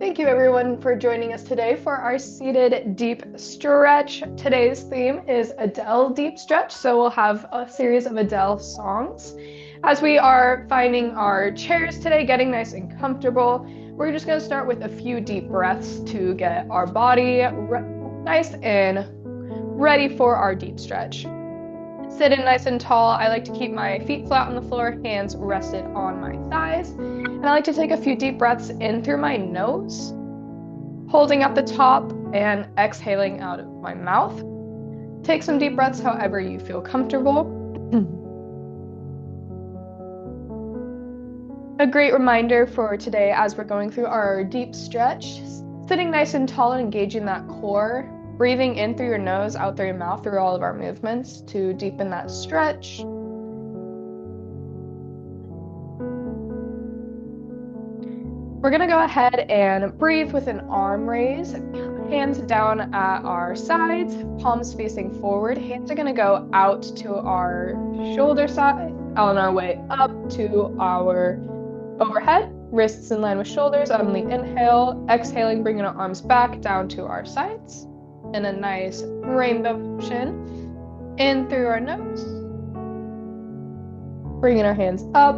Thank you everyone for joining us today for our seated deep stretch. Today's theme is Adele deep stretch, so we'll have a series of Adele songs. As we are finding our chairs today, getting nice and comfortable, we're just going to start with a few deep breaths to get our body nice and ready for our deep stretch. Sitting nice and tall, I like to keep my feet flat on the floor, hands rested on my thighs. And I like to take a few deep breaths in through my nose, holding at the top and exhaling out of my mouth. Take some deep breaths however you feel comfortable. A great reminder for today as we're going through our deep stretch, sitting nice and tall and engaging that core. Breathing in through your nose, out through your mouth, through all of our movements to deepen that stretch. We're going to go ahead and breathe with an arm raise, hands down at our sides, palms facing forward. Hands are going to go out to our shoulder side, on our way up to our overhead, wrists in line with shoulders on the inhale, exhaling, bringing our arms back down to our sides. In a nice rainbow motion, in through our nose, bringing our hands up,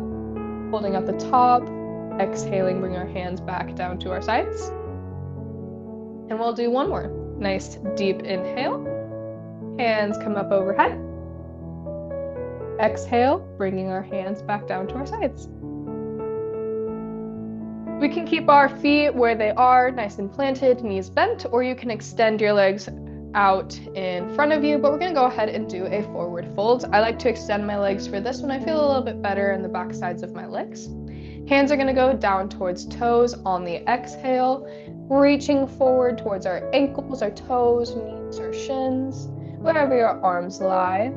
holding at the top, exhaling, bringing our hands back down to our sides. And we'll do one more. Nice deep inhale, hands come up overhead, exhale, bringing our hands back down to our sides. We can keep our feet where they are, nice and planted, knees bent, or you can extend your legs out in front of you, but we're going to go ahead and do a forward fold. I like to extend my legs for this one. I feel a little bit better in the back sides of my legs. Hands are going to go down towards toes on the exhale, reaching forward towards our ankles, our toes, knees, or shins, wherever your arms lie.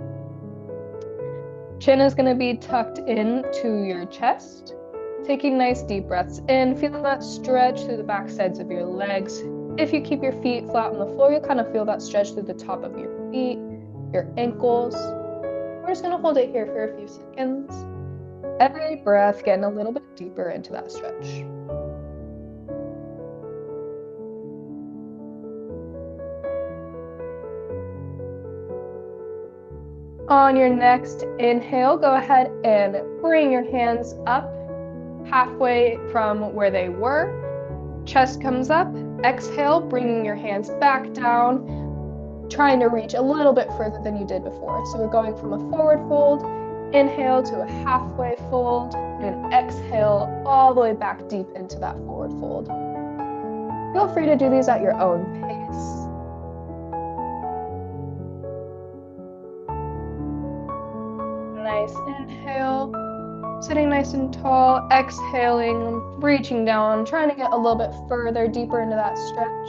Chin is going to be tucked into your chest. Taking nice deep breaths in, feeling that stretch through the back sides of your legs. If you keep your feet flat on the floor, you'll kind of feel that stretch through the top of your feet, your ankles. We're just going to hold it here for a few seconds. Every breath getting a little bit deeper into that stretch. On your next inhale, go ahead and bring your hands up halfway from where they were. Chest comes up. Exhale, bringing your hands back down, trying to reach a little bit further than you did before. So we're going from a forward fold, inhale to a halfway fold, and exhale all the way back deep into that forward fold. Feel free to do these at your own pace. Nice inhale. Sitting nice and tall, exhaling, reaching down, trying to get a little bit further, deeper into that stretch.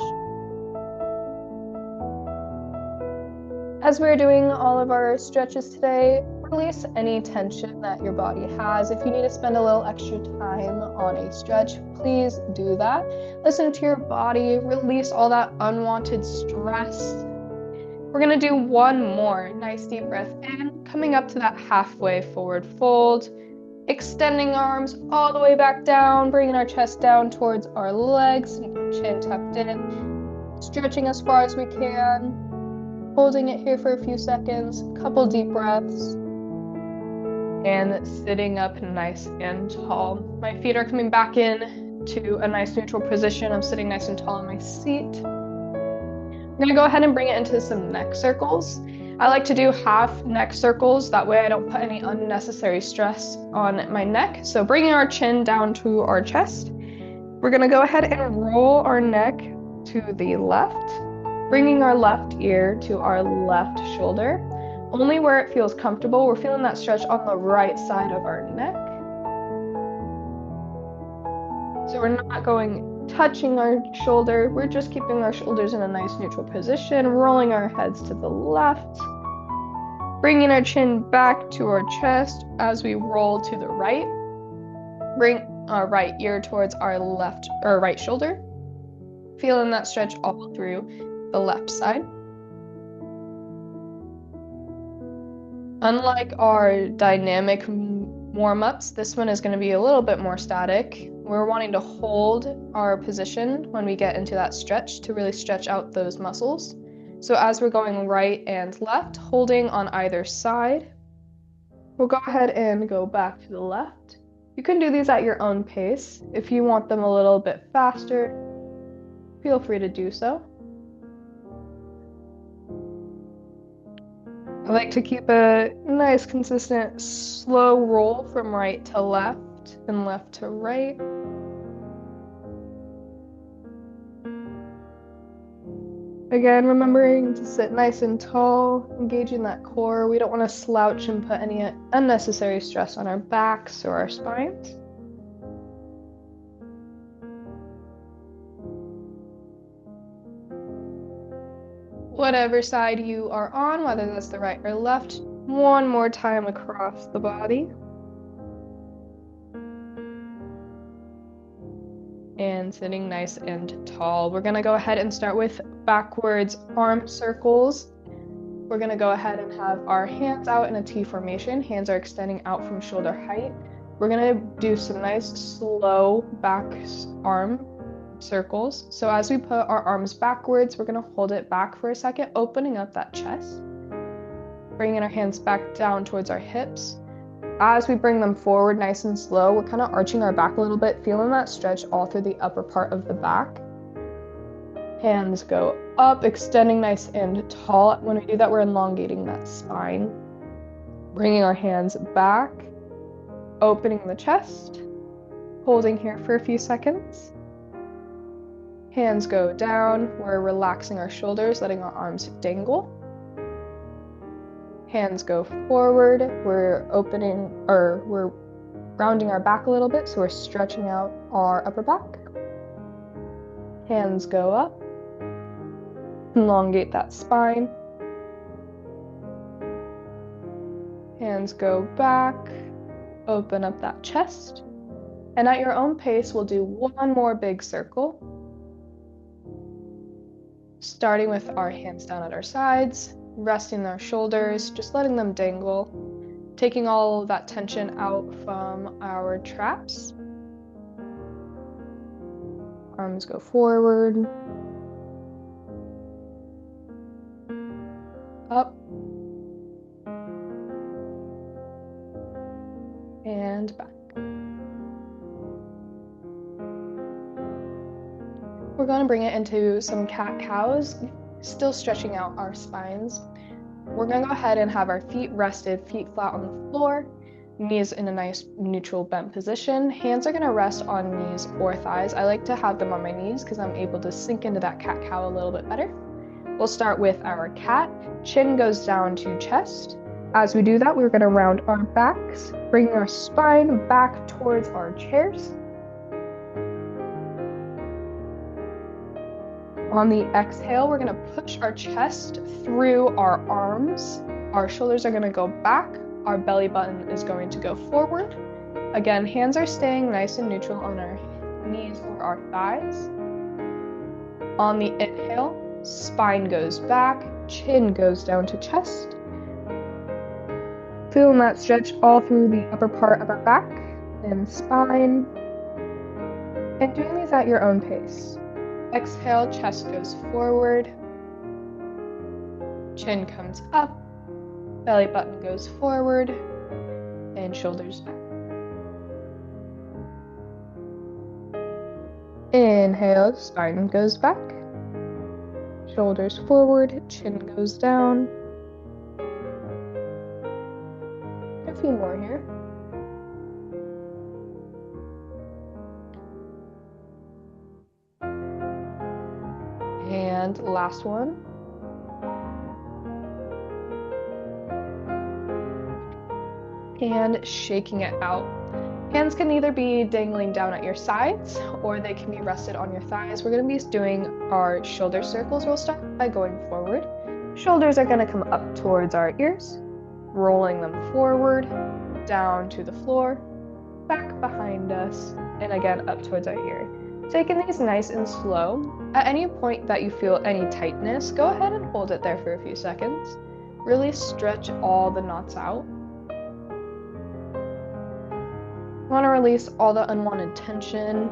As we're doing all of our stretches today, release any tension that your body has. If you need to spend a little extra time on a stretch, please do that. Listen to your body, release all that unwanted stress. We're going to do one more. Nice deep breath in, coming up to that halfway forward fold. Extending arms all the way back down, bringing our chest down towards our legs, chin tucked in, stretching as far as we can, holding it here for a few seconds, couple deep breaths, and sitting up nice and tall. My feet are coming back in to a nice neutral position. I'm sitting nice and tall in my seat. I'm going to go ahead and bring it into some neck circles. I like to do half neck circles, that way I don't put any unnecessary stress on my neck. So bringing our chin down to our chest, we're going to go ahead and roll our neck to the left, bringing our left ear to our left shoulder, only where it feels comfortable. We're feeling that stretch on the right side of our neck. So we're not touching our shoulder, we're just keeping our shoulders in a nice neutral position, rolling our heads to the left, bringing our chin back to our chest as we roll to the right. Bring our right ear towards our right shoulder, feeling that stretch all through the left side. Unlike our dynamic warm-ups, this one is going to be a little bit more static. We're wanting to hold our position when we get into that stretch to really stretch out those muscles. So as we're going right and left, holding on either side, we'll go ahead and go back to the left. You can do these at your own pace. If you want them a little bit faster, feel free to do so. I like to keep a nice, consistent, slow roll from right to left and left to right. Again, remembering to sit nice and tall, engaging that core. We don't want to slouch and put any unnecessary stress on our backs or our spines. Whatever side you are on, whether that's the right or left, one more time across the body. And sitting nice and tall. We're gonna go ahead and start with backwards arm circles. We're gonna go ahead and have our hands out in a T formation. Hands are extending out from shoulder height. We're gonna do some nice slow back arm circles. So as we put our arms backwards, we're gonna hold it back for a second, opening up that chest. Bringing our hands back down towards our hips. As we bring them forward nice and slow, we're kind of arching our back a little bit, feeling that stretch all through the upper part of the back. Hands go up, extending nice and tall. When we do that, we're elongating that spine. Bringing our hands back, opening the chest, holding here for a few seconds. Hands go down, we're relaxing our shoulders, letting our arms dangle. Hands go forward, we're rounding our back a little bit, so we're stretching out our upper back. Hands go up, elongate that spine. Hands go back, open up that chest. And at your own pace, we'll do one more big circle. Starting with our hands down at our sides, resting our shoulders, just letting them dangle, taking all of that tension out from our traps. Arms go forward, up, and back. We're going to bring it into some cat-cows, still stretching out our spines. We're going to go ahead and have our feet rested, feet flat on the floor, knees in a nice neutral bent position. Hands are going to rest on knees or thighs. I like to have them on my knees because I'm able to sink into that cat-cow a little bit better. We'll start with our cat. Chin goes down to chest. As we do that, we're going to round our backs, bringing our spine back towards our chairs. On the exhale, we're going to push our chest through our arms. Our shoulders are going to go back. Our belly button is going to go forward. Again, hands are staying nice and neutral on our knees or our thighs. On the inhale, spine goes back, chin goes down to chest. Feeling that stretch all through the upper part of our back and spine. And doing these at your own pace. Exhale, chest goes forward, chin comes up, belly button goes forward, and shoulders back. Inhale, spine goes back, shoulders forward, chin goes down. A few more here. And last one. And shaking it out. Hands can either be dangling down at your sides or they can be rested on your thighs. We're going to be doing our shoulder circles. We'll start by going forward. Shoulders are going to come up towards our ears, rolling them forward, down to the floor, back behind us, and again up towards our ear. Taking these nice and slow. At any point that you feel any tightness, go ahead and hold it there for a few seconds. Really stretch all the knots out. want to release all the unwanted tension.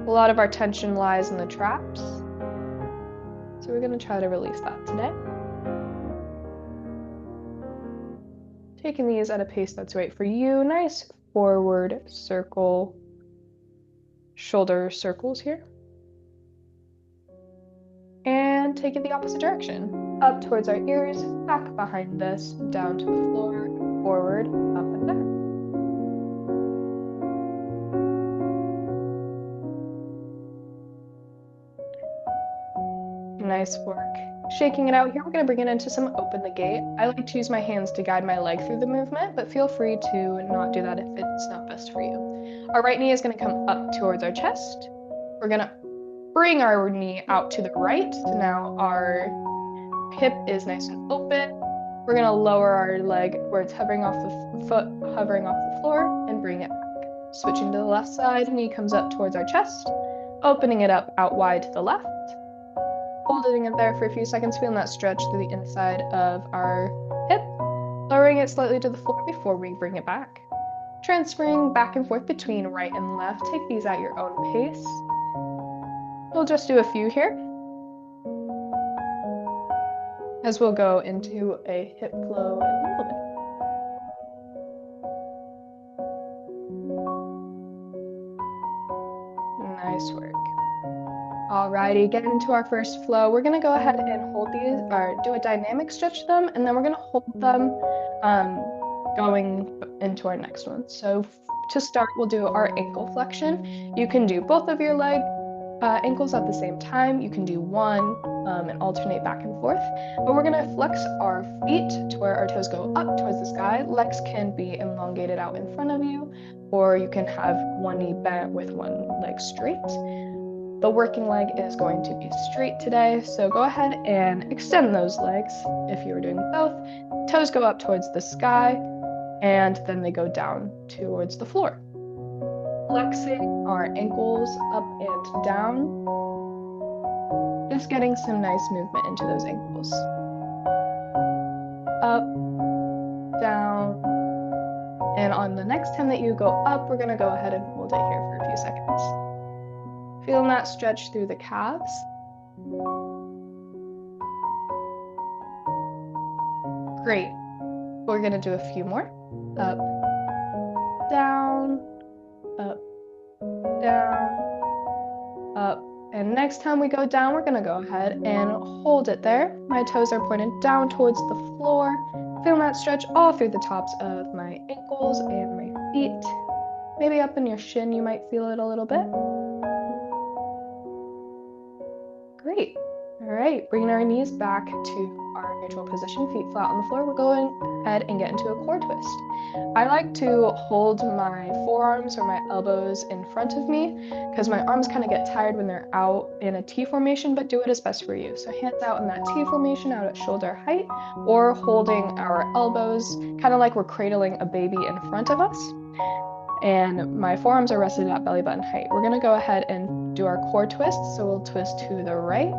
A lot of our tension lies in the traps. So we're going to try to release that today. Taking these at a pace that's right for you. Nice forward circle, shoulder circles here. And take it the opposite direction. Up towards our ears, back behind us, down to the floor, forward, up and back. Nice work. Shaking it out here, we're going to bring it into some open the gate. I like to use my hands to guide my leg through the movement, but feel free to not do that if it's not best for you. Our right knee is going to come up towards our chest. We're going to bring our knee out to the right. So now our hip is nice and open. We're going to lower our leg where it's hovering off the foot, hovering off the floor, and bring it back. Switching to the left side, knee comes up towards our chest, opening it up out wide to the left. Holding it there for a few seconds, feeling that stretch through the inside of our hip, lowering it slightly to the floor before we bring it back. Transferring back and forth between right and left. Take these at your own pace. We'll just do a few here, as we'll go into a hip flow in a little bit. Nice work. Alrighty, getting into our first flow, we're going to go ahead and hold these, or do a dynamic stretch to them, and then we're going to hold them going into our next one. So to start, we'll do our ankle flexion. You can do both of your ankles at the same time. You can do one and alternate back and forth, but we're going to flex our feet to where our toes go up towards the sky. Legs can be elongated out in front of you, or you can have one knee bent with one leg straight. The working leg is going to be straight today, so go ahead and extend those legs if you were doing both. Toes go up towards the sky, and then they go down towards the floor. Flexing our ankles up and down. Just getting some nice movement into those ankles. Up, down, and on the next time that you go up, we're going to go ahead and hold it here for a few seconds. Feeling that stretch through the calves. Great. We're going to do a few more. Up, down, up, down, up. And next time we go down, we're going to go ahead and hold it there. My toes are pointed down towards the floor. Feeling that stretch all through the tops of my ankles and my feet. Maybe up in your shin, you might feel it a little bit. Great. All right, bringing our knees back to our neutral position, feet flat on the floor. We're going ahead and get into a core twist. I like to hold my forearms or my elbows in front of me because my arms kind of get tired when they're out in a T formation, but do it as best for you. So hands out in that T formation, out at shoulder height, or holding our elbows, kind of like we're cradling a baby in front of us. And my forearms are rested at belly button height. We're going to go ahead and do our core twist. So we'll twist to the right.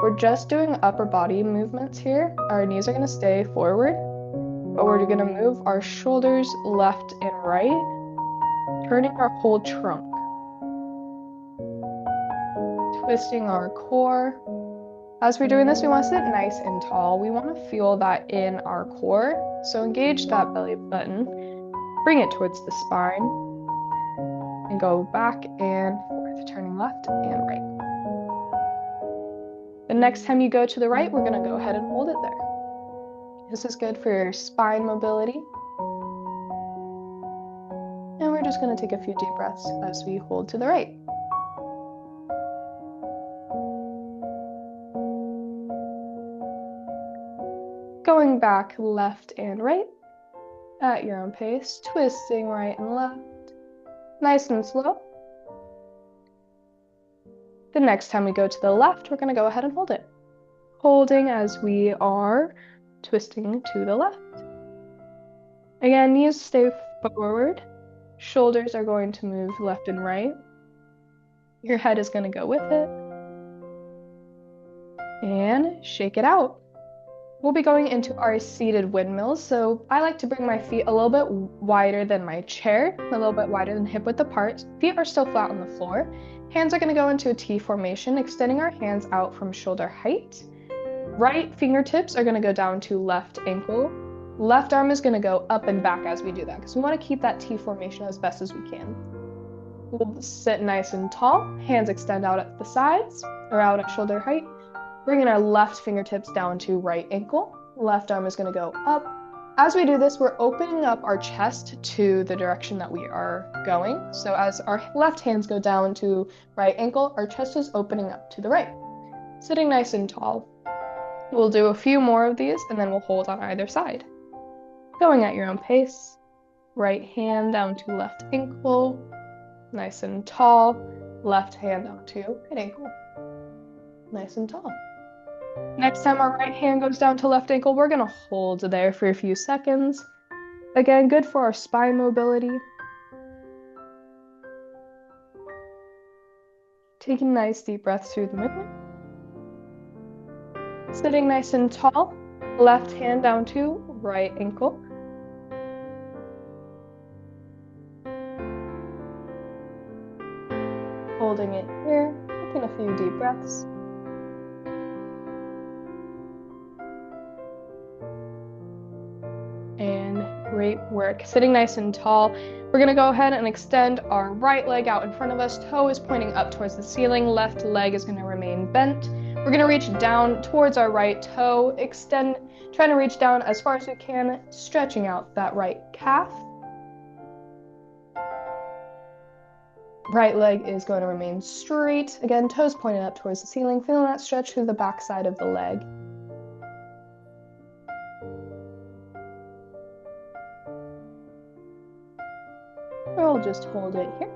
We're just doing upper body movements here. Our knees are going to stay forward, but we're going to move our shoulders left and right, turning our whole trunk. Twisting our core. As we're doing this, we want to sit nice and tall. We want to feel that in our core. So engage that belly button. Bring it towards the spine and go back and forth, turning left and right. The next time you go to the right, we're going to go ahead and hold it there. This is good for your spine mobility. And we're just going to take a few deep breaths as we hold to the right. Going back left and right. At your own pace, twisting right and left, nice and slow. The next time we go to the left, we're going to go ahead and hold it. Holding as we are twisting to the left. Again, knees stay forward. Shoulders are going to move left and right. Your head is going to go with it. And shake it out. we'll be going into our seated windmills. So I like to bring my feet a little bit wider than my chair, a little bit wider than hip width apart. Feet are still flat on the floor. Hands are going to go into a T formation, extending our hands out from shoulder height. Right fingertips are going to go down to left ankle. Left arm is going to go up and back as we do that because we want to keep that T formation as best as we can. We'll sit nice and tall. Hands extend out at the sides or out at shoulder height. Bringing our left fingertips down to right ankle. Left arm is going to go up. As we do this, we're opening up our chest to the direction that we are going. So as our left hands go down to right ankle, our chest is opening up to the right. Sitting nice and tall. We'll do a few more of these and then we'll hold on either side. Going at your own pace. Right hand down to left ankle. Nice and tall. Left hand down to right ankle. Nice and tall. Next time our right hand goes down to left ankle, we're going to hold there for a few seconds. Again, good for our spine mobility. Taking nice deep breaths through the middle. Sitting nice and tall. Left hand down to right ankle. Holding it here, taking a few deep breaths. And great work. Sitting nice and tall. We're going to go ahead and extend our right leg out in front of us. Toe is pointing up towards the ceiling. Left leg is going to remain bent. We're going to reach down towards our right toe. Extend, trying to reach down as far as we can, stretching out that right calf. Right leg is going to remain straight. Again, toes pointed up towards the ceiling. Feeling that stretch through the back side of the leg. We'll just hold it here.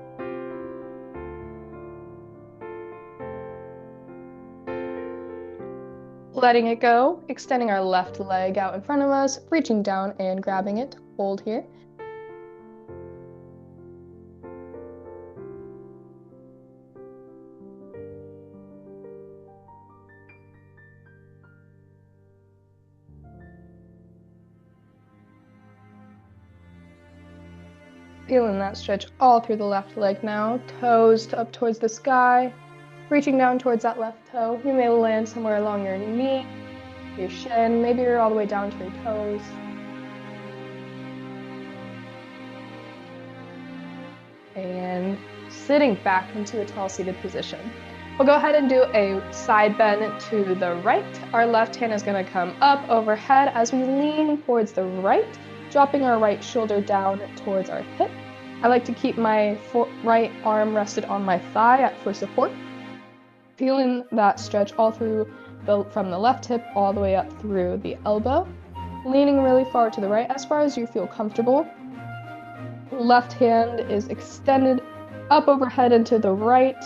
Letting it go, extending our left leg out in front of us, reaching down and grabbing it. Hold here. Feeling that stretch all through the left leg now. Toes up towards the sky. Reaching down towards that left toe. You may land somewhere along your knee, your shin. Maybe you're all the way down to your toes. And sitting back into a tall seated position. We'll go ahead and do a side bend to the right. Our left hand is going to come up overhead as we lean towards the right, dropping our right shoulder down towards our hip. I like to keep my right arm rested on my thigh for support. Feeling that stretch all through from the left hip all the way up through the elbow. Leaning really far to the right as far as you feel comfortable. Left hand is extended up overhead and to the right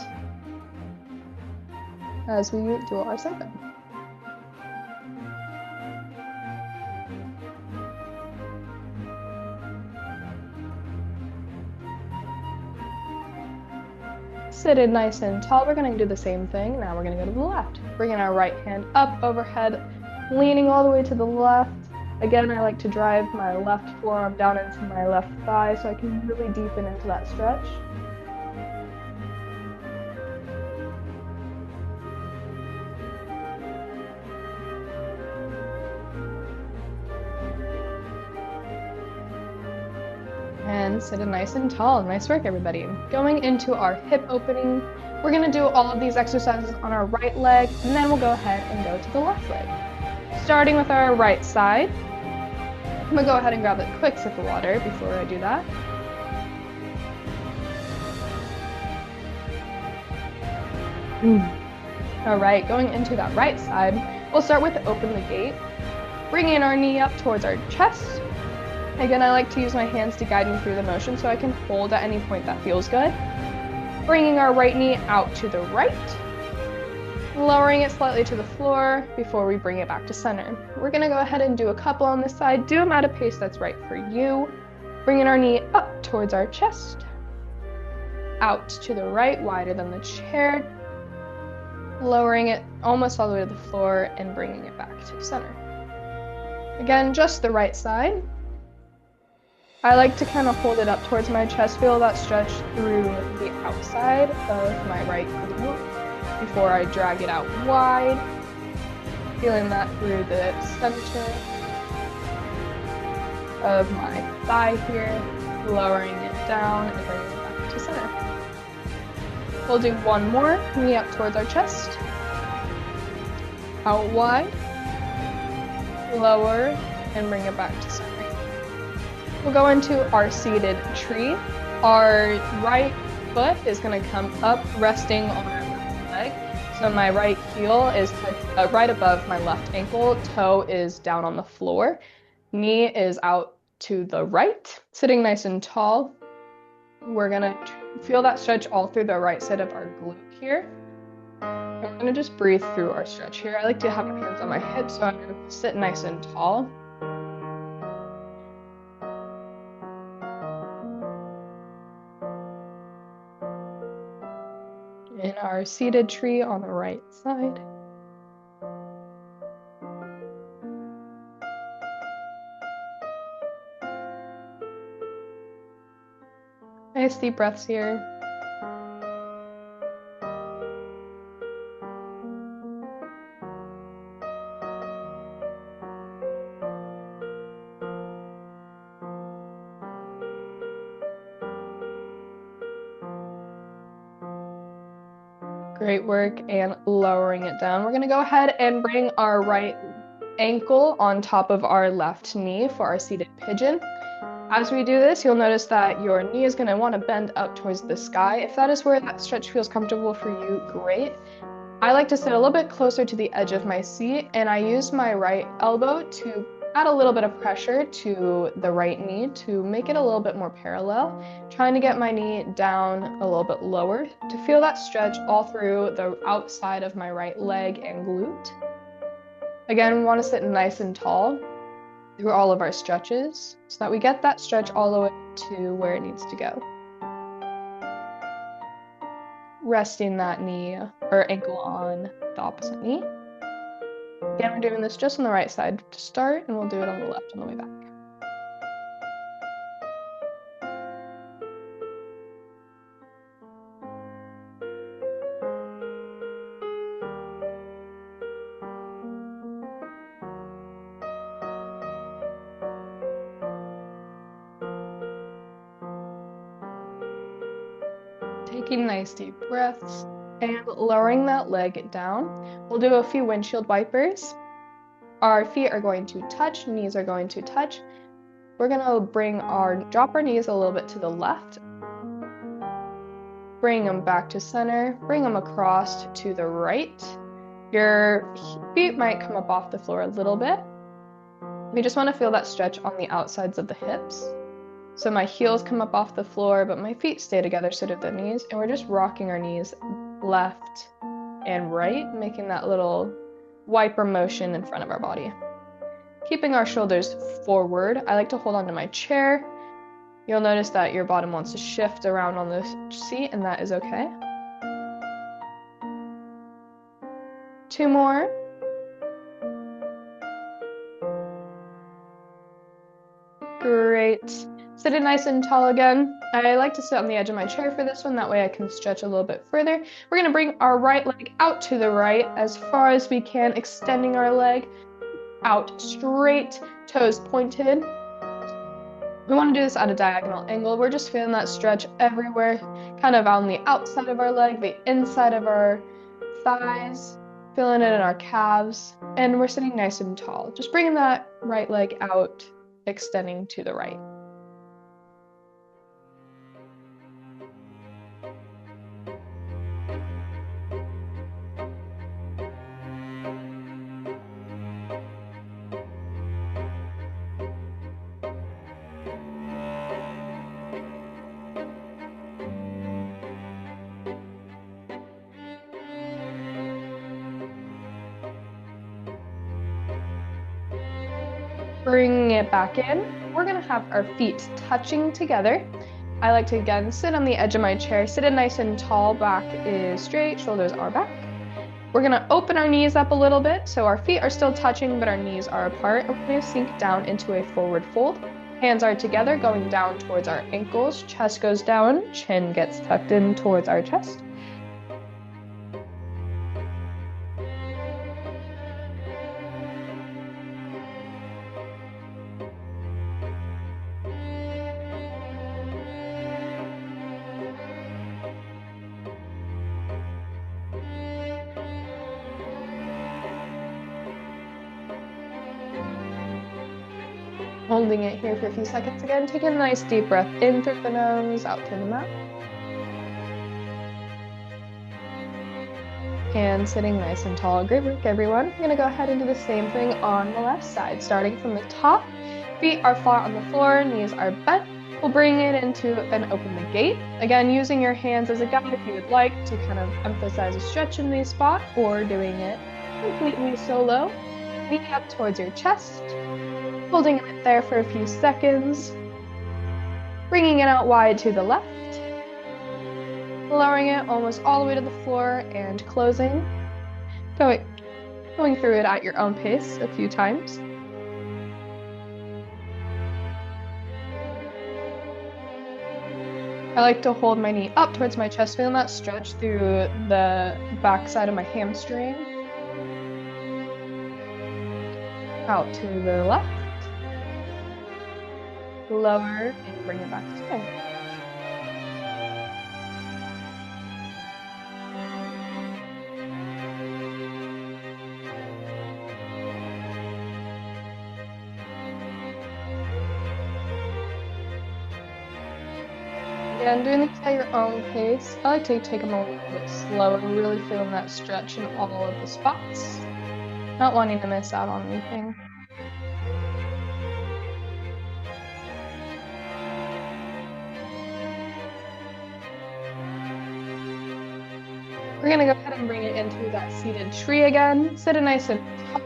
as we do our side bend. Seated nice and tall, we're going to do the same thing. Now we're going to go to the left. Bringing our right hand up overhead, leaning all the way to the left. Again, I like to drive my left forearm down into my left thigh so I can really deepen into that stretch. And sit nice and tall. Nice work, everybody. Going into our hip opening, we're going to do all of these exercises on our right leg, and then we'll go ahead and go to the left leg. Starting with our right side, I'm going to go ahead and grab a quick sip of water before I do that. All right, going into that right side, we'll start with open the gate, bringing our knee up towards our chest. Again, I like to use my hands to guide me through the motion so I can hold at any point that feels good. Bringing our right knee out to the right, lowering it slightly to the floor before we bring it back to center. We're going to go ahead and do a couple on this side. Do them at a pace that's right for you. Bringing our knee up towards our chest, out to the right, wider than the chair, lowering it almost all the way to the floor and bringing it back to center. Again, just the right side. I like to kind of hold it up towards my chest, feel that stretch through the outside of my right glute before I drag it out wide. Feeling that through the center of my thigh here, lowering it down and bringing it back to center. We'll do one more, knee up towards our chest, out wide, lower, and bring it back to center. We'll go into our seated tree. Our right foot is going to come up, resting on our left leg. So my right heel is right above my left ankle, toe is down on the floor, knee is out to the right, sitting nice and tall. We're going to feel that stretch all through the right side of our glute here. And we're going to just breathe through our stretch here. I like to have my hands on my hips, so I'm going to sit nice and tall. In our seated tree on the right side. Nice deep breaths here. Great work, and lowering it down. We're going to go ahead and bring our right ankle on top of our left knee for our seated pigeon. As we do this, you'll notice that your knee is going to want to bend up towards the sky. If that is where that stretch feels comfortable for you, great. I like to sit a little bit closer to the edge of my seat, and I use my right elbow to add a little bit of pressure to the right knee to make it a little bit more parallel, trying to get my knee down a little bit lower to feel that stretch all through the outside of my right leg and glute. Again, we want to sit nice and tall through all of our stretches so that we get that stretch all the way to where it needs to go. Resting that knee or ankle on the opposite knee. Again, we're doing this just on the right side to start, and we'll do it on the left on the way back. Taking nice deep breaths and lowering that leg down. We'll do a few windshield wipers. Our feet are going to touch, knees are going to touch. We're going to drop our knees a little bit to the left. Bring them back to center, bring them across to the right. Your feet might come up off the floor a little bit. We just want to feel that stretch on the outsides of the hips. So my heels come up off the floor, but my feet stay together, so do the knees, and we're just rocking our knees left and right, making that little wiper motion in front of our body. Keeping our shoulders forward, I like to hold onto my chair. You'll notice that your bottom wants to shift around on the seat, and that is okay. 2 more. Great. Sitting nice and tall again. I like to sit on the edge of my chair for this one, that way I can stretch a little bit further. We're going to bring our right leg out to the right as far as we can, extending our leg out straight, toes pointed. We want to do this at a diagonal angle. We're just feeling that stretch everywhere, kind of on the outside of our leg, the inside of our thighs, feeling it in our calves, and we're sitting nice and tall. Just bringing that right leg out, extending to the right. Bringing it back in, we're going to have our feet touching together. I like to again sit on the edge of my chair, sit it nice and tall, back is straight, shoulders are back. We're gonna open our knees up a little bit, so our feet are still touching, but our knees are apart. And we're gonna sink down into a forward fold. Hands are together, going down towards our ankles. Chest goes down, chin gets tucked in towards our chest. Holding it here for a few seconds again. Take a nice deep breath in through the nose, out through the mouth. And sitting nice and tall. Great work, everyone. We're gonna go ahead and do the same thing on the left side. Starting from the top, feet are flat on the floor, knees are bent. We'll bring it into and open the gate. Again, using your hands as a guide if you would like to kind of emphasize a stretch in the spot, or doing it completely solo. Knee up towards your chest. Holding it there for a few seconds. Bringing it out wide to the left. Lowering it almost all the way to the floor and closing. Going through it at your own pace a few times. I like to hold my knee up towards my chest, feeling that stretch through the back side of my hamstring. Out to the left. Lower and bring it back to center. Again, doing these at your own pace. I like to take them a little bit slower, really feeling that stretch in all of the spots. Not wanting to miss out on anything. We're gonna go ahead and bring it into that seated tree again. Sit it nice and tall.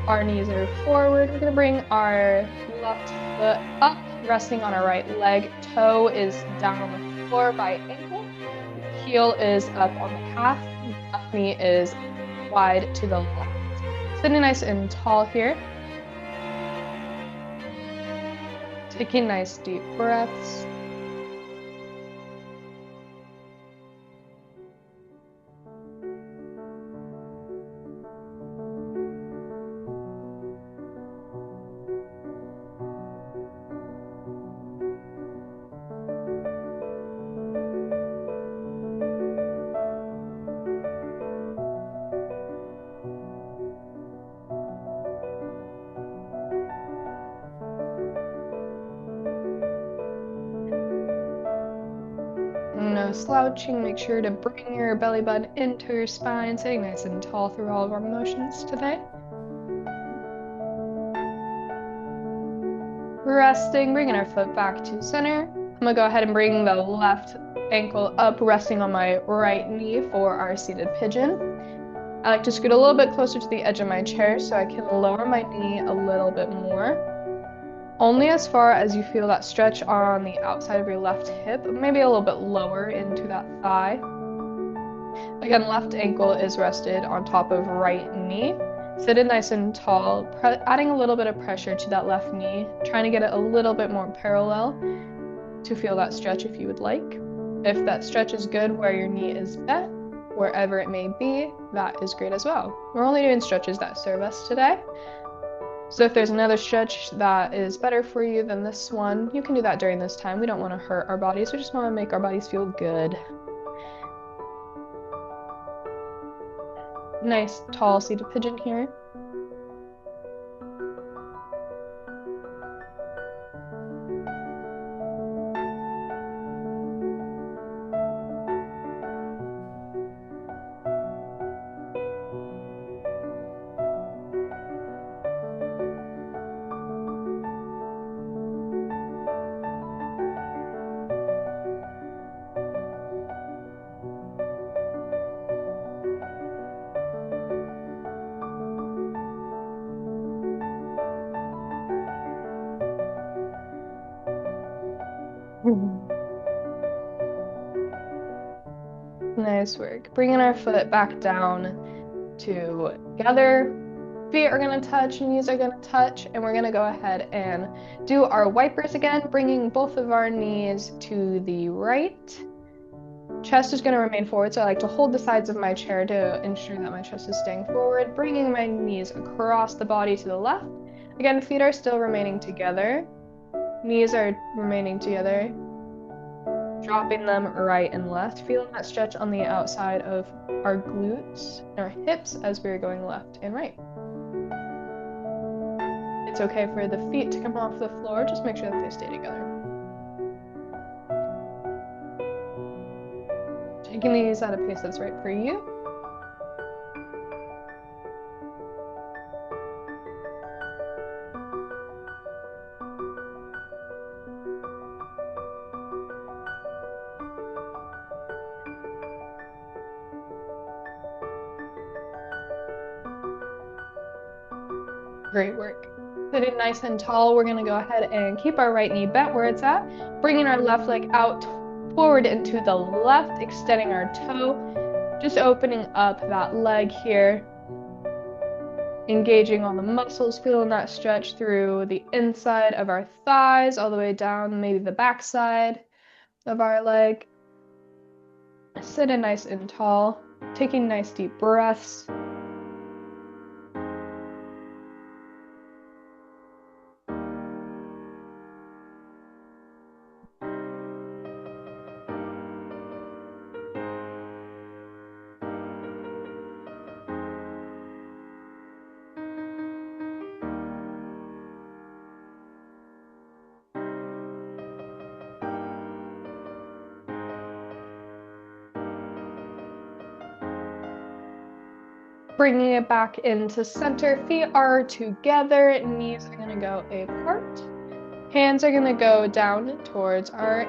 Our knees are forward. We're gonna bring our left foot up, resting on our right leg. Toe is down on the floor by ankle. Heel is up on the calf. Left knee is wide to the left. Sitting nice and tall here. Taking nice deep breaths. No slouching. Make sure to bring your belly button into your spine, sitting nice and tall through all of our motions today. Resting, bringing our foot back to center. I'm gonna go ahead and bring the left ankle up, resting on my right knee for our seated pigeon. I like to scoot a little bit closer to the edge of my chair so I can lower my knee a little bit more. Only as far as you feel that stretch on the outside of your left hip, maybe a little bit lower into that thigh. Again, left ankle is rested on top of right knee. Sit it nice and tall, adding a little bit of pressure to that left knee, trying to get it a little bit more parallel to feel that stretch if you would like. If that stretch is good where your knee is bent, wherever it may be, that is great as well. We're only doing stretches that serve us today. So if there's another stretch that is better for you than this one, you can do that during this time. We don't want to hurt our bodies. We just want to make our bodies feel good. Nice, tall seated pigeon here. Nice work. Bringing our foot back down, together. Feet are going to touch, knees are going to touch, and we're going to go ahead and do our wipers again, bringing both of our knees to the right. Chest is going to remain forward, so I like to hold the sides of my chair to ensure that my chest is staying forward, bringing my knees across the body to the left. Again, feet are still remaining together. Knees are remaining together. Dropping them right and left, feeling that stretch on the outside of our glutes and our hips as we're going left and right. It's okay for the feet to come off the floor, just make sure that they stay together. Taking these at a pace that's right for you. Great work. Sitting nice and tall, we're going to go ahead and keep our right knee bent where it's at, bringing our left leg out forward into the left, extending our toe, just opening up that leg here, engaging all the muscles, feeling that stretch through the inside of our thighs, all the way down, maybe the back side of our leg. Sitting nice and tall, taking nice deep breaths. Bringing it back into center, feet are together, knees are gonna go apart. Hands are gonna go down towards our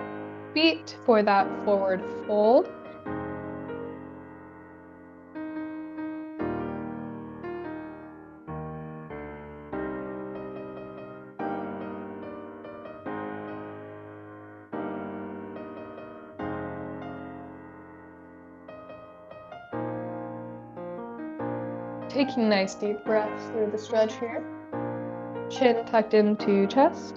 feet for that forward fold. Taking nice deep breaths through the stretch here. Chin tucked into chest.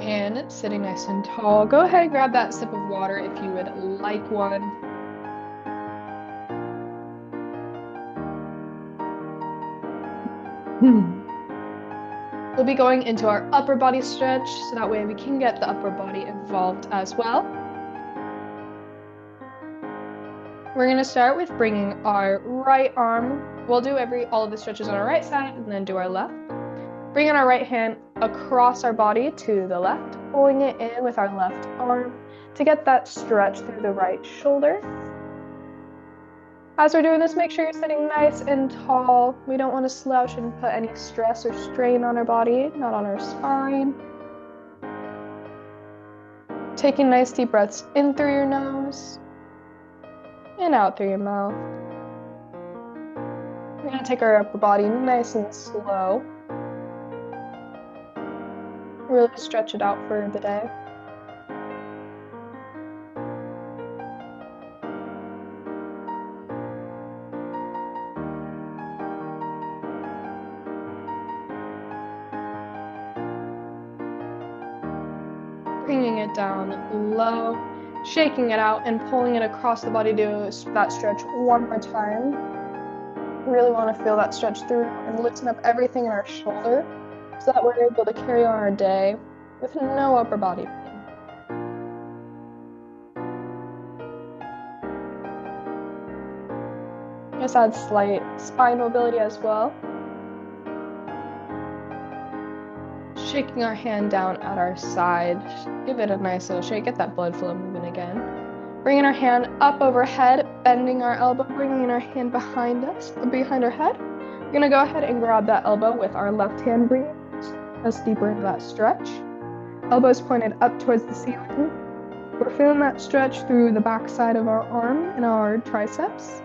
And sitting nice and tall. Go ahead and grab that sip of water if you would like one. We'll be going into our upper body stretch, so that way we can get the upper body involved as well. We're going to start with bringing our right arm. We'll do all of the stretches on our right side and then do our left. Bringing our right hand across our body to the left, pulling it in with our left arm to get that stretch through the right shoulder. As we're doing this, make sure you're sitting nice and tall. We don't want to slouch and put any stress or strain on our body, not on our spine. Taking nice deep breaths in through your nose and out through your mouth. We're going to take our upper body nice and slow. Really stretch it out for the day. Bringing it down low, shaking it out and pulling it across the body. Do that stretch one more time. Really want to feel that stretch through and loosen up everything in our shoulder so that we're able to carry on our day with no upper body pain. Just add slight spine mobility as well. Shaking our hand down at our side. Give it a nice little shake. Get that blood flow moving again. Bringing our hand up overhead, bending our elbow, bringing our hand behind us, behind our head. We're going to go ahead and grab that elbow with our left hand, bring us deeper into that stretch. Elbows pointed up towards the ceiling. We're feeling that stretch through the back side of our arm and our triceps.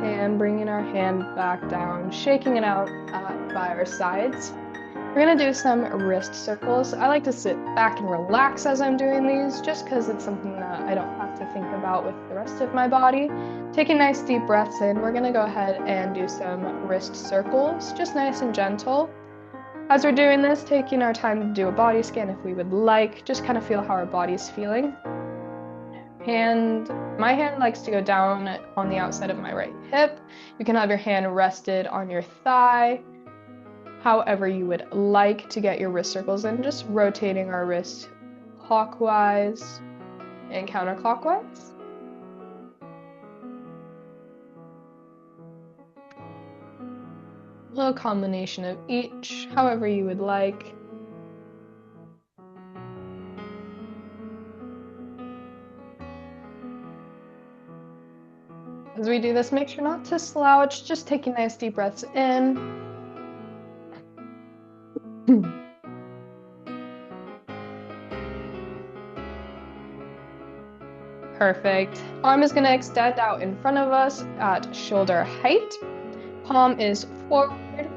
and bringing our hand back down, shaking it out by our sides. We're gonna do some wrist circles. I like to sit back and relax as I'm doing these, just because it's something that I don't have to think about with the rest of my body. Taking nice deep breaths in, we're gonna go ahead and do some wrist circles, just nice and gentle. As we're doing this, taking our time to do a body scan if we would like, just kind of feel how our body's feeling. My hand likes to go down on the outside of my right hip. You can have your hand rested on your thigh, however you would like to get your wrist circles in, just rotating our wrist clockwise and counterclockwise. A little combination of each, however you would like. As we do this, make sure not to slouch, just taking nice deep breaths in. Perfect. Arm is going to extend out in front of us at shoulder height. Palm is forward,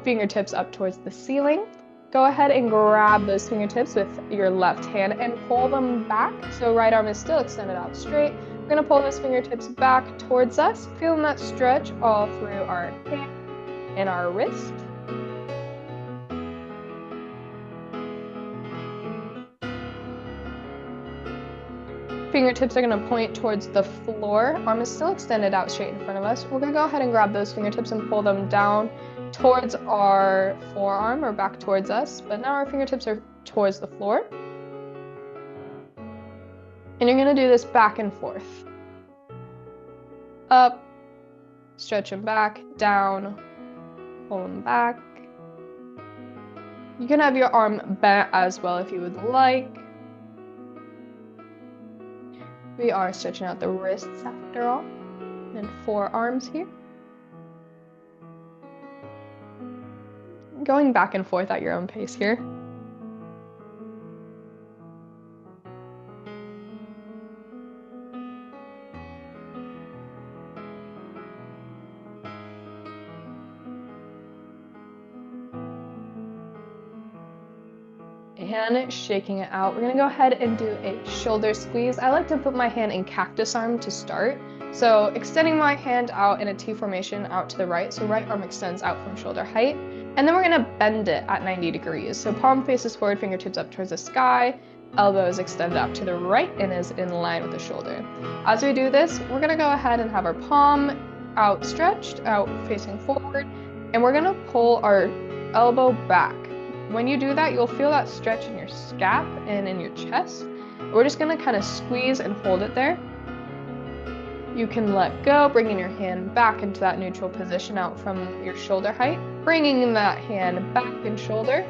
fingertips up towards the ceiling. Go ahead and grab those fingertips with your left hand and pull them back. So right arm is still extended out straight. We're going to pull those fingertips back towards us, feeling that stretch all through our hand and our wrist. Fingertips are going to point towards the floor. Arm is still extended out straight in front of us. We're going to go ahead and grab those fingertips and pull them down towards our forearm or back towards us. But now our fingertips are towards the floor. And you're going to do this back and forth. Up, stretch them back, down, pull them back. You can have your arm bent as well if you would like. We are stretching out the wrists after all, and forearms here. Going back and forth at your own pace here. And shaking it out. We're gonna go ahead and do a shoulder squeeze. I like to put my hand in cactus arm to start. So extending my hand out in a T formation out to the right. So right arm extends out from shoulder height. And then we're gonna bend it at 90 degrees. So palm faces forward, fingertips up towards the sky, elbows extended out to the right and is in line with the shoulder. As we do this, we're gonna go ahead and have our palm outstretched, out facing forward, and we're gonna pull our elbow back. When you do that, you'll feel that stretch in your scap and in your chest. We're just gonna kind of squeeze and hold it there. You can let go, bringing your hand back into that neutral position out from your shoulder height, bringing that hand back and shoulder.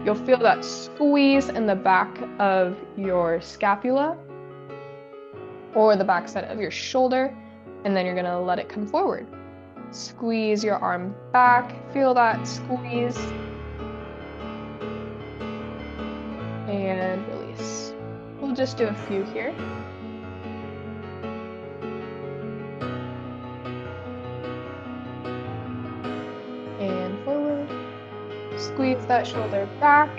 You'll feel that squeeze in the back of your scapula or the back side of your shoulder, and then you're gonna let it come forward. Squeeze your arm back, feel that squeeze, and release. We'll just do a few here. And forward. Squeeze that shoulder back.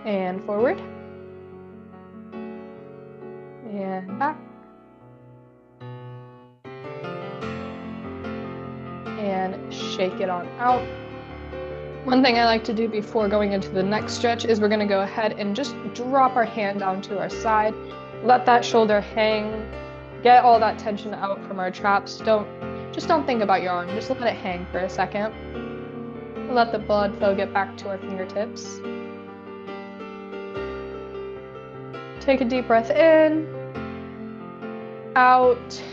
And forward. And back. And shake it on out. One thing I like to do before going into the next stretch is we're going to go ahead and just drop our hand down to our side. Let that shoulder hang. Get all that tension out from our traps. Just don't think about your arm. Just let it hang for a second. Let the blood flow get back to our fingertips. Take a deep breath in. Out.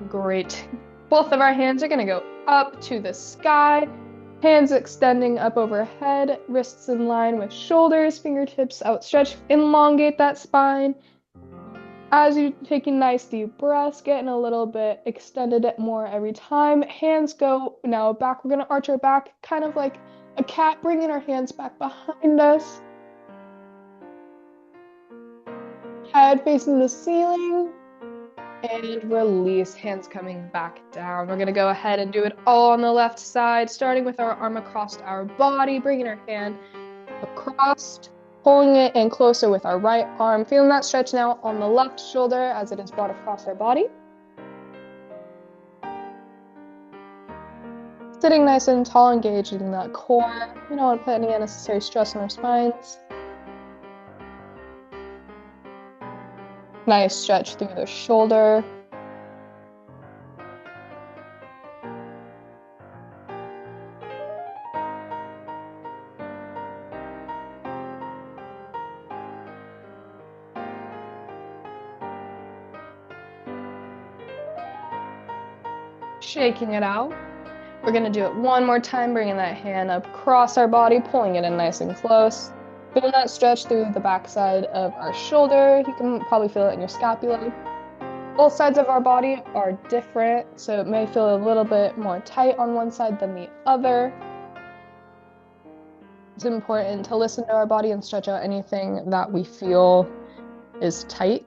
Great. Both of our hands are going to go up to the sky. Hands extending up overhead, wrists in line with shoulders, fingertips outstretched. Elongate that spine. As you're taking nice deep breaths, getting a little bit extended it more every time. Hands go now back. We're going to arch our back, kind of like a cat, bringing our hands back behind us. Head facing the ceiling. And release, hands coming back down. We're gonna go ahead and do it all on the left side, starting with our arm across our body, bringing our hand across, pulling it in closer with our right arm, feeling that stretch now on the left shoulder as it is brought across our body. Sitting nice and tall, engaging that core. We don't want to put any unnecessary stress on our spines. Nice stretch through the shoulder. Shaking it out. We're gonna do it one more time, bringing that hand up across our body, pulling it in nice and close. Feel that stretch through the backside of our shoulder. You can probably feel it in your scapula. Both sides of our body are different, so it may feel a little bit more tight on one side than the other. It's important to listen to our body and stretch out anything that we feel is tight.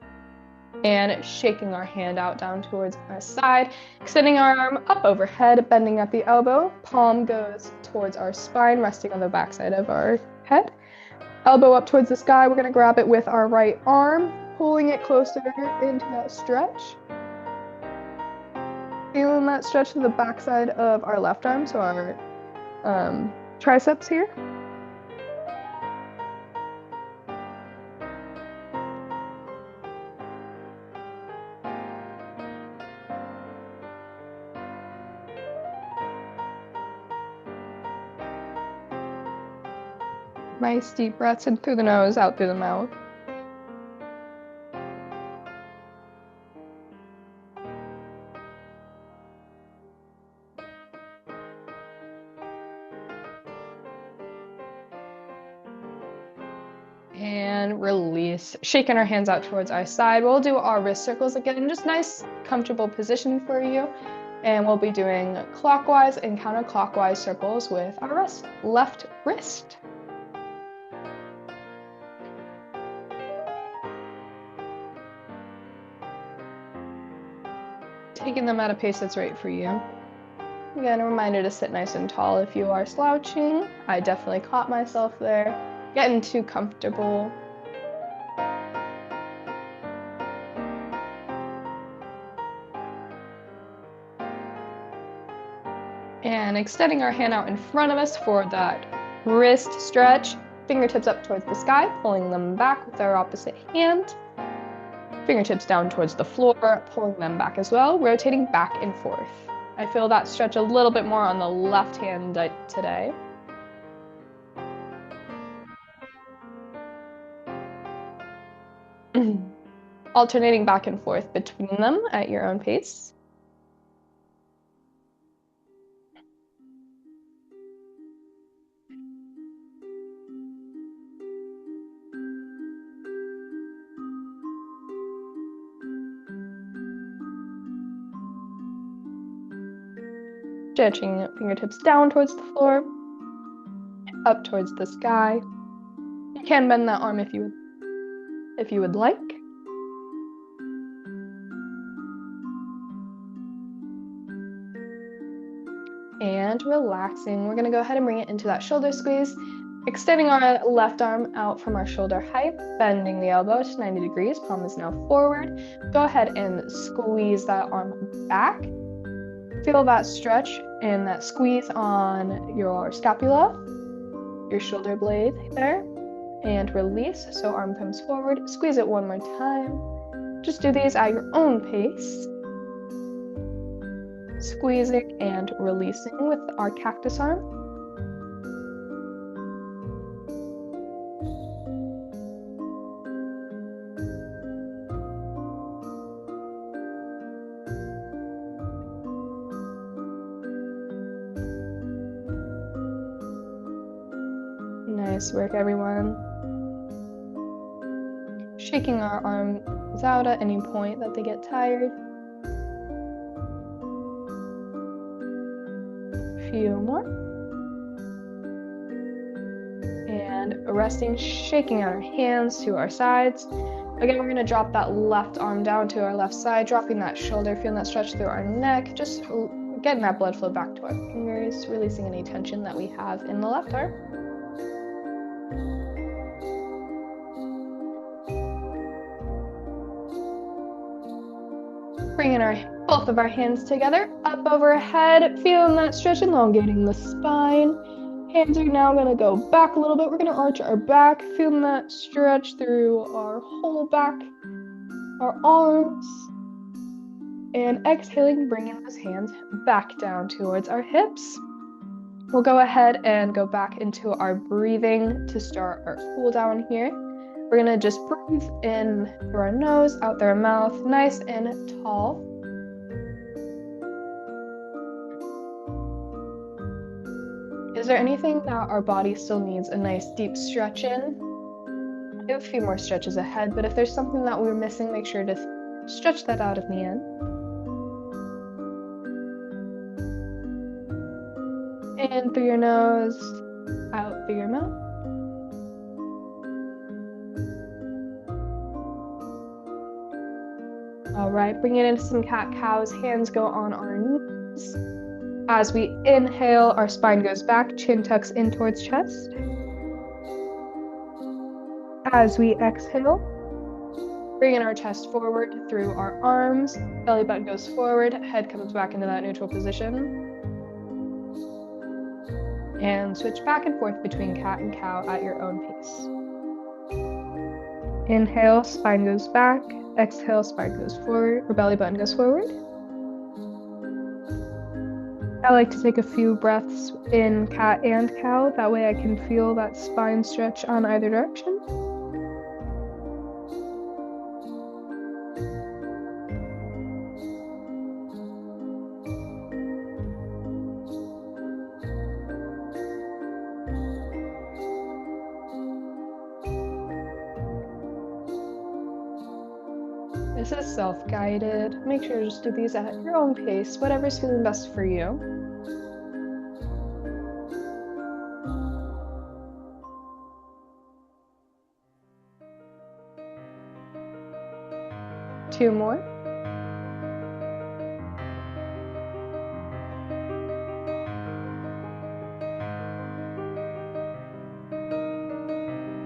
And shaking our hand out down towards our side, extending our arm up overhead, bending at the elbow. Palm goes towards our spine, resting on the backside of our head. Elbow up towards the sky. We're gonna grab it with our right arm, pulling it closer into that stretch. Feeling that stretch to the backside of our left arm, so our triceps here. Nice deep breaths in through the nose, out through the mouth. And release. Shaking our hands out towards our side. We'll do our wrist circles again, just nice, comfortable position for you. And we'll be doing clockwise and counterclockwise circles with our left wrist. Taking them at a pace that's right for you. Again, a reminder to sit nice and tall if you are slouching. I definitely caught myself there, getting too comfortable. And extending our hand out in front of us for that wrist stretch. Fingertips up towards the sky, pulling them back with our opposite hand. Fingertips down towards the floor, pulling them back as well, rotating back and forth. I feel that stretch a little bit more on the left hand today. Alternating back and forth between them at your own pace. Stretching fingertips down towards the floor, up towards the sky. You can bend that arm if you would like. And relaxing. We're gonna go ahead and bring it into that shoulder squeeze, extending our left arm out from our shoulder height, bending the elbow to 90 degrees, palm is now forward. Go ahead and squeeze that arm back. Feel that stretch and that squeeze on your scapula, your shoulder blade there, and release. So arm comes forward, squeeze it one more time. Just do these at your own pace. Squeezing and releasing with our cactus arm. Nice work, everyone. Shaking our arms out at any point that they get tired. Few more. And resting, shaking our hands to our sides. Again, we're going to drop that left arm down to our left side, dropping that shoulder, feeling that stretch through our neck, just getting that blood flow back to our fingers, releasing any tension that we have in the left arm. Bringing both of our hands together, up overhead, feeling that stretch, elongating the spine. Hands are now going to go back a little bit. We're going to arch our back, feeling that stretch through our whole back, our arms, and exhaling, bringing those hands back down towards our hips. We'll go ahead and go back into our breathing to start our cool down here. We're going to just breathe in through our nose, out through our mouth, nice and tall. Is there anything that our body still needs a nice deep stretch in? We have a few more stretches ahead, but if there's something that we're missing, make sure to stretch that out in the end. In through your nose, out through your mouth. All right, bring it into some cat-cows. Hands go on our knees. As we inhale, our spine goes back, chin tucks in towards chest. As we exhale, bringing our chest forward through our arms, belly button goes forward, head comes back into that neutral position. And switch back and forth between cat and cow at your own pace. Inhale, spine goes back. Exhale, spine goes forward, or belly button goes forward. I like to take a few breaths in cat and cow. That way I can feel that spine stretch on either direction. This is self-guided. Make sure to just do these at your own pace, whatever's feeling best for you. Two more.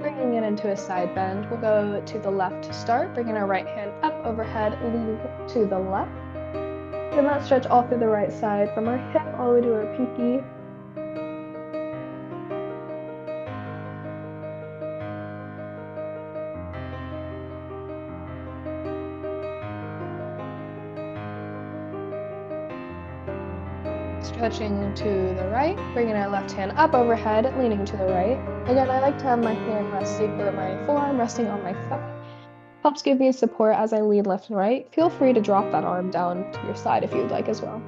Bringing it into a side bend, we'll go to the left to start, bringing our right hand up overhead, lean to the left. And that stretch all through the right side, from our hip all the way to our pinky. Stretching to the right, bringing our left hand up overhead, leaning to the right. Again, I like to have my hand resting, or my forearm resting on my thigh. Helps give me support as I lean left and right. Feel free to drop that arm down to your side if you'd like as well.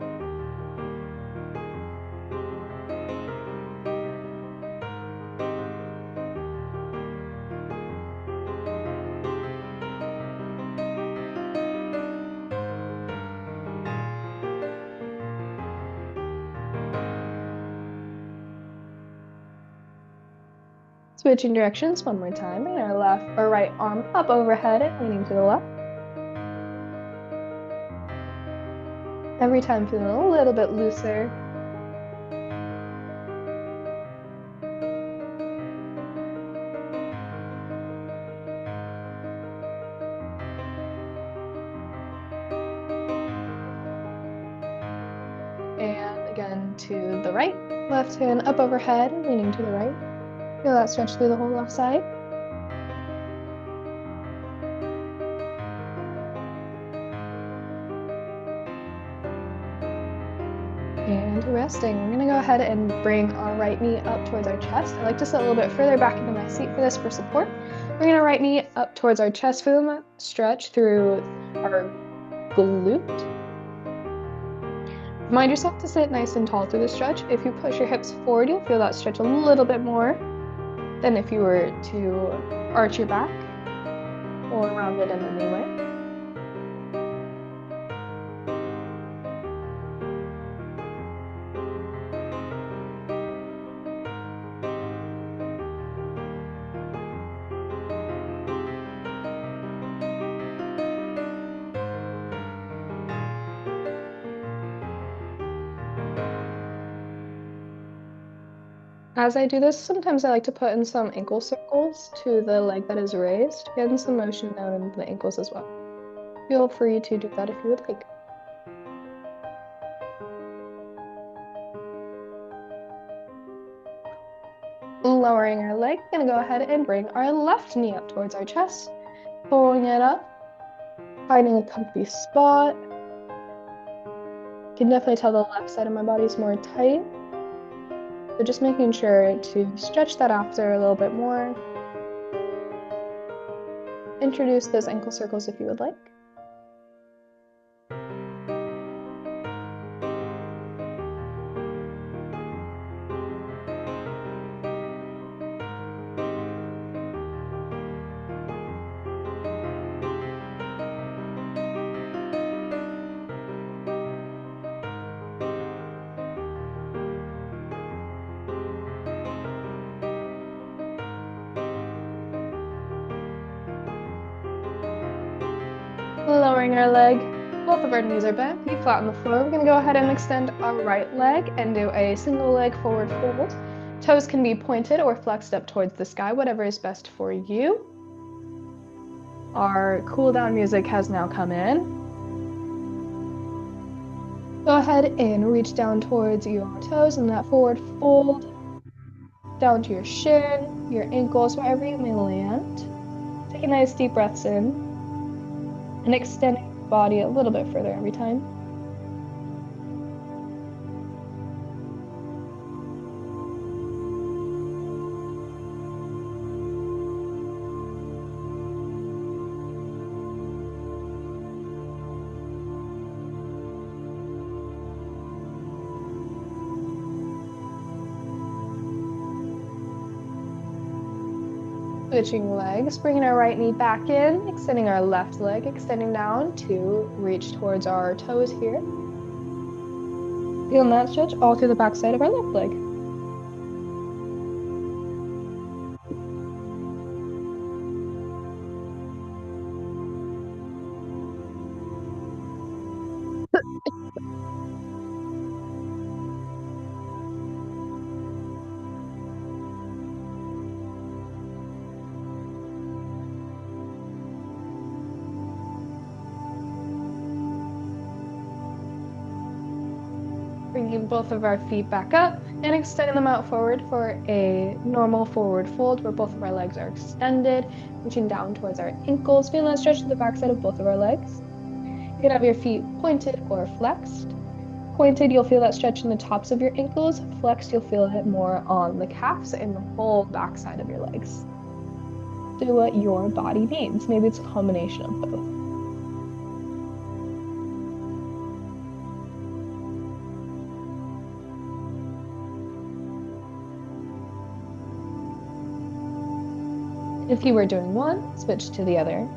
Switching directions one more time, bring our left or right arm up overhead and leaning to the left. Every time feeling a little bit looser. And again to the right, left hand up overhead and leaning to the right. Feel that stretch through the whole left side. And resting. We're going to go ahead and bring our right knee up towards our chest. I like to sit a little bit further back into my seat for this for support. Bring our right knee up towards our chest. Feel that stretch through our glute. Remind yourself to sit nice and tall through the stretch. If you push your hips forward, you'll feel that stretch a little bit more than if you were to arch your back or round it in any way. As I do this, sometimes I like to put in some ankle circles to the leg that is raised, getting some motion down into the ankles as well. Feel free to do that if you would like. Lowering our leg, gonna go ahead and bring our left knee up towards our chest, pulling it up, finding a comfy spot. Can definitely tell the left side of my body is more tight. So just making sure to stretch that after a little bit more. Introduce those ankle circles if you would like. Lowering our leg, both of our knees are bent, feet flat on the floor. We're gonna go ahead and extend our right leg and do a single leg forward fold. Toes can be pointed or flexed up towards the sky, whatever is best for you. Our cool down music has now come in. Go ahead and reach down towards your toes in that forward fold, down to your shin, your ankles, wherever you may land. Taking nice deep breaths in and extending the body a little bit further every time. Switching legs, bringing our right knee back in, extending our left leg, extending down to reach towards our toes here. Feeling that stretch all through the back side of our left leg. Bringing both of our feet back up and extending them out forward for a normal forward fold where both of our legs are extended, reaching down towards our ankles, feeling that stretch to the backside of both of our legs. You can have your feet pointed or flexed. Pointed, you'll feel that stretch in the tops of your ankles. Flexed, you'll feel it more on the calves and the whole backside of your legs. Do what your body needs. Maybe it's a combination of both. If you were doing one, switch to the other.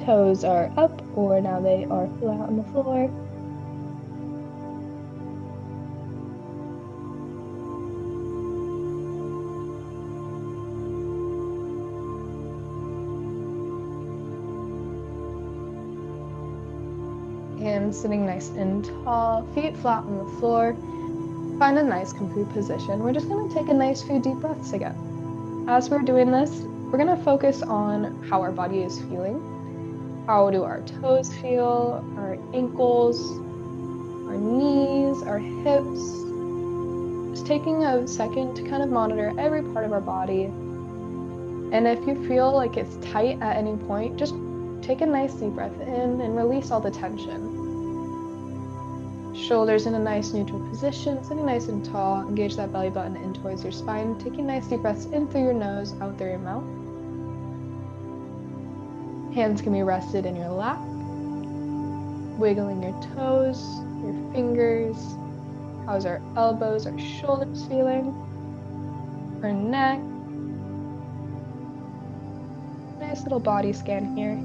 Toes are up, or now they are flat on the floor. And sitting nice and tall, feet flat on the floor. Find a nice comfy position. We're just gonna take a nice few deep breaths again. As we're doing this, we're gonna focus on how our body is feeling. How do our toes feel, our ankles, our knees, our hips? Just taking a second to kind of monitor every part of our body. And if you feel like it's tight at any point, just take a nice deep breath in and release all the tension. Shoulders in a nice neutral position, sitting nice and tall. Engage that belly button in towards your spine. Taking nice deep breaths in through your nose, out through your mouth. Hands can be rested in your lap. Wiggling your toes, your fingers. How's our elbows, our shoulders feeling? Our neck. Nice little body scan here.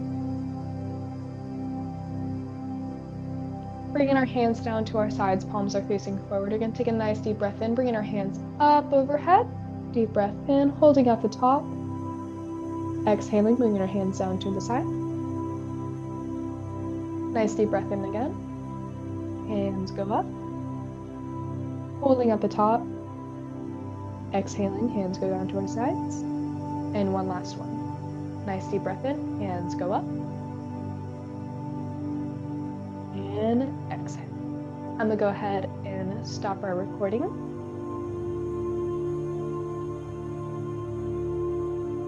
Bringing our hands down to our sides, palms are facing forward. We're going to take a nice deep breath in, bringing our hands up overhead. Deep breath in, holding at the top. Exhaling, bringing our hands down to the side. Nice deep breath in again. Hands go up. Holding at the top. Exhaling, hands go down to our sides. And one last one. Nice deep breath in, hands go up. And exhale. I'm gonna go ahead and stop our recording.